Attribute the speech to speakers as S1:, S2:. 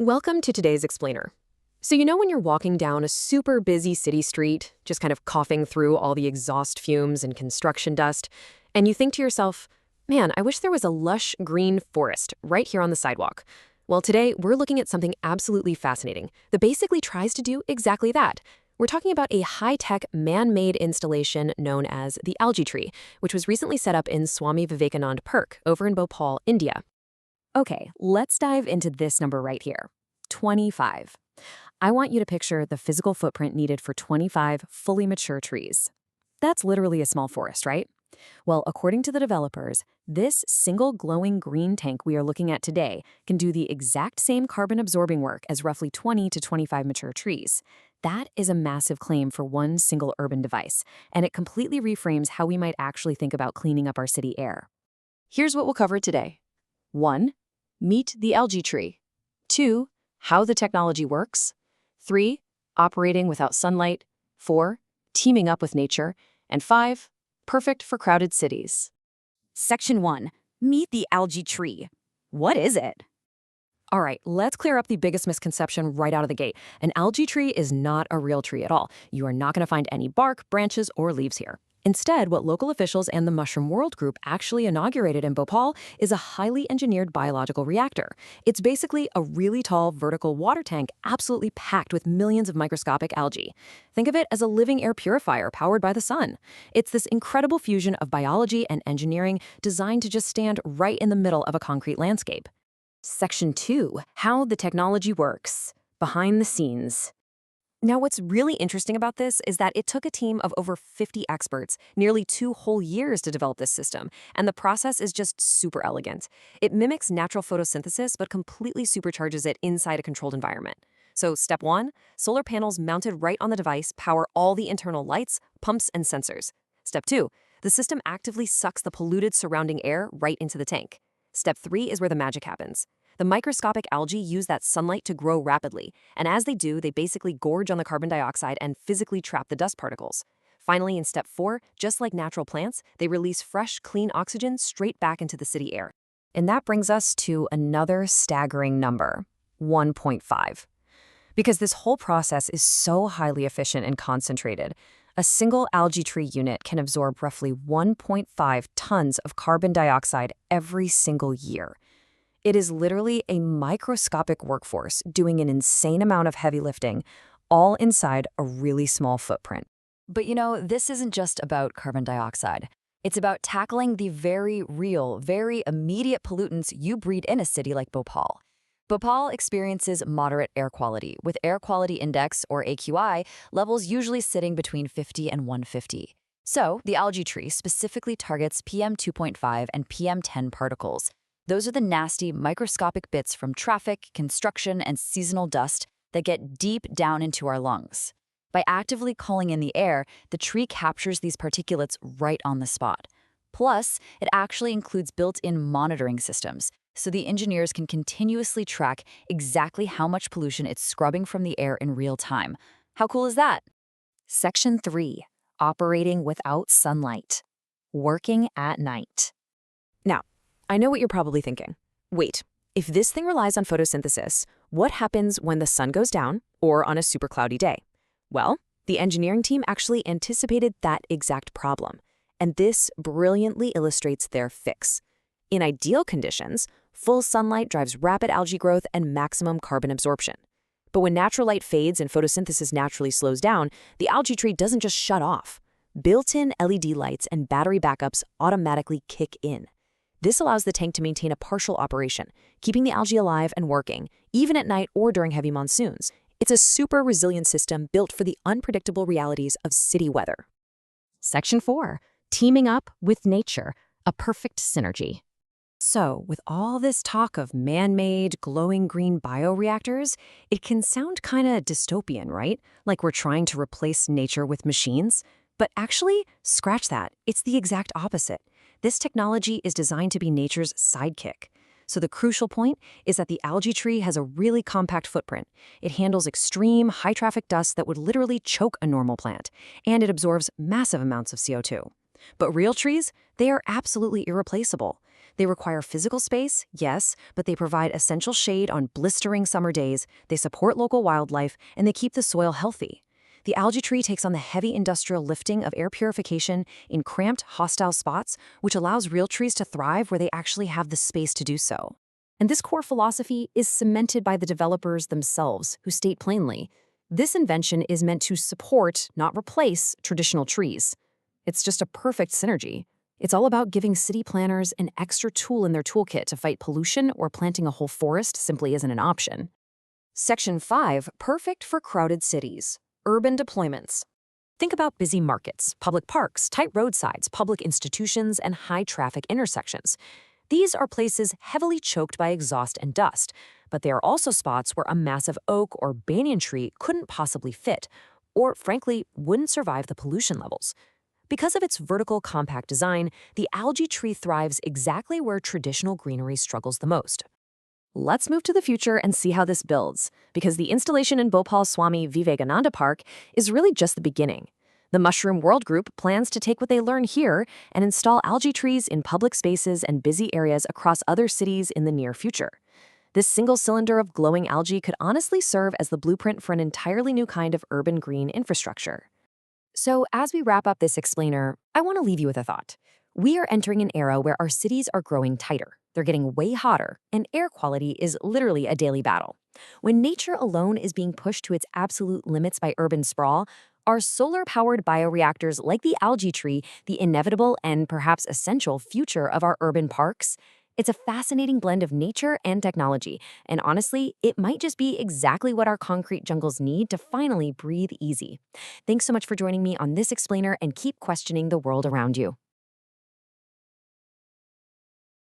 S1: Welcome to today's explainer. So when you're walking down a super busy city street, just kind of coughing through all the exhaust fumes and construction dust, and you think to yourself, man, I wish there was a lush green forest right here on the sidewalk. Well, today we're looking at something absolutely fascinating that basically tries to do exactly that. We're talking about a high-tech, man-made installation known as the Algae Tree, which was recently set up in Swami Vivekananda Park over in Bhopal, India. Okay, let's dive into this number right here, 25. I want you to picture the physical footprint needed for 25 fully mature trees. That's literally a small forest, right? Well, according to the developers, this single glowing green tank we are looking at today can do the exact same carbon-absorbing work as roughly 20 to 25 mature trees. That is a massive claim for one single urban device, and it completely reframes how we might actually think about cleaning up our city air. Here's what we'll cover today. 1. Meet the algae tree. 2. How the technology works. 3. Operating without sunlight. 4. Teaming up with nature. And 5. Perfect for crowded cities.
S2: Section 1. Meet the algae tree. What is it?
S1: All right, let's clear up the biggest misconception right out of the gate. An algae tree is not a real tree at all. You are not going to find any bark, branches, or leaves here. Instead, what local officials and the Mushroom World Group actually inaugurated in Bhopal is a highly engineered biological reactor. It's basically a really tall vertical water tank absolutely packed with millions of microscopic algae. Think of it as a living air purifier powered by the sun. It's this incredible fusion of biology and engineering designed to just stand right in the middle of a concrete landscape. Section 2. How the technology works. Behind the scenes. Now, what's really interesting about this is that it took a team of over 50 experts nearly 2 whole years to develop this system, and the process is just super elegant. It mimics natural photosynthesis but completely supercharges it inside a controlled environment. So step 1, solar panels mounted right on the device power all the internal lights, pumps, and sensors. Step 2, the system actively sucks the polluted surrounding air right into the tank. Step 3 is where the magic happens. The microscopic algae use that sunlight to grow rapidly, and as they do, they basically gorge on the carbon dioxide and physically trap the dust particles. Finally, in step 4, just like natural plants, they release fresh, clean oxygen straight back into the city air. And that brings us to another staggering number, 1.5. Because this whole process is so highly efficient and concentrated, a single algae tree unit can absorb roughly 1.5 tons of carbon dioxide every single year. It is literally a microscopic workforce doing an insane amount of heavy lifting, all inside a really small footprint.
S2: But this isn't just about carbon dioxide. It's about tackling the very real, very immediate pollutants you breathe in a city like Bhopal. Bhopal experiences moderate air quality, with air quality index, or AQI, levels usually sitting between 50 and 150. So, the algae tree specifically targets PM 2.5 and PM 10 particles. Those are the nasty, microscopic bits from traffic, construction, and seasonal dust that get deep down into our lungs. By actively culling in the air, the tree captures these particulates right on the spot. Plus, it actually includes built-in monitoring systems, so the engineers can continuously track exactly how much pollution it's scrubbing from the air in real time. How cool is that?
S1: Section 3. Operating without sunlight. Working at night. Now, I know what you're probably thinking. Wait, if this thing relies on photosynthesis, what happens when the sun goes down or on a super cloudy day? Well, the engineering team actually anticipated that exact problem, and this brilliantly illustrates their fix. In ideal conditions, full sunlight drives rapid algae growth and maximum carbon absorption. But when natural light fades and photosynthesis naturally slows down, the algae tree doesn't just shut off. Built-in LED lights and battery backups automatically kick in. This allows the tank to maintain a partial operation, keeping the algae alive and working, even at night or during heavy monsoons. It's a super resilient system built for the unpredictable realities of city weather. Section 4. Teaming up with nature, a perfect synergy. So, with all this talk of man-made, glowing green bioreactors, it can sound kinda dystopian, right? Like we're trying to replace nature with machines. But actually, scratch that. It's the exact opposite. This technology is designed to be nature's sidekick. So the crucial point is that the algae tree has a really compact footprint. It handles extreme, high-traffic dust that would literally choke a normal plant, and it absorbs massive amounts of CO2. But real trees, they are absolutely irreplaceable. They require physical space, yes, but they provide essential shade on blistering summer days, they support local wildlife, and they keep the soil healthy. The algae tree takes on the heavy industrial lifting of air purification in cramped, hostile spots, which allows real trees to thrive where they actually have the space to do so. And this core philosophy is cemented by the developers themselves, who state plainly, this invention is meant to support, not replace, traditional trees. It's just a perfect synergy. It's all about giving city planners an extra tool in their toolkit to fight pollution, or planting a whole forest simply isn't an option. Section 5, perfect for crowded cities. Urban deployments. Think about busy markets, public parks, tight roadsides, public institutions, and high-traffic intersections. These are places heavily choked by exhaust and dust, but they are also spots where a massive oak or banyan tree couldn't possibly fit, or frankly, wouldn't survive the pollution levels. Because of its vertical, compact design, the algae tree thrives exactly where traditional greenery struggles the most. Let's move to the future and see how this builds, because the installation in Bhopal Swami Vivekananda Park is really just the beginning. The Mushroom World Group plans to take what they learn here and install algae trees in public spaces and busy areas across other cities in the near future. This single cylinder of glowing algae could honestly serve as the blueprint for an entirely new kind of urban green infrastructure. So, as we wrap up this explainer, I want to leave you with a thought. We are entering an era where our cities are growing tighter. They're getting way hotter, and air quality is literally a daily battle. When nature alone is being pushed to its absolute limits by urban sprawl, are solar-powered bioreactors like the algae tree the inevitable and perhaps essential future of our urban parks? It's a fascinating blend of nature and technology, and honestly, it might just be exactly what our concrete jungles need to finally breathe easy. Thanks so much for joining me on this explainer, and keep questioning the world around you.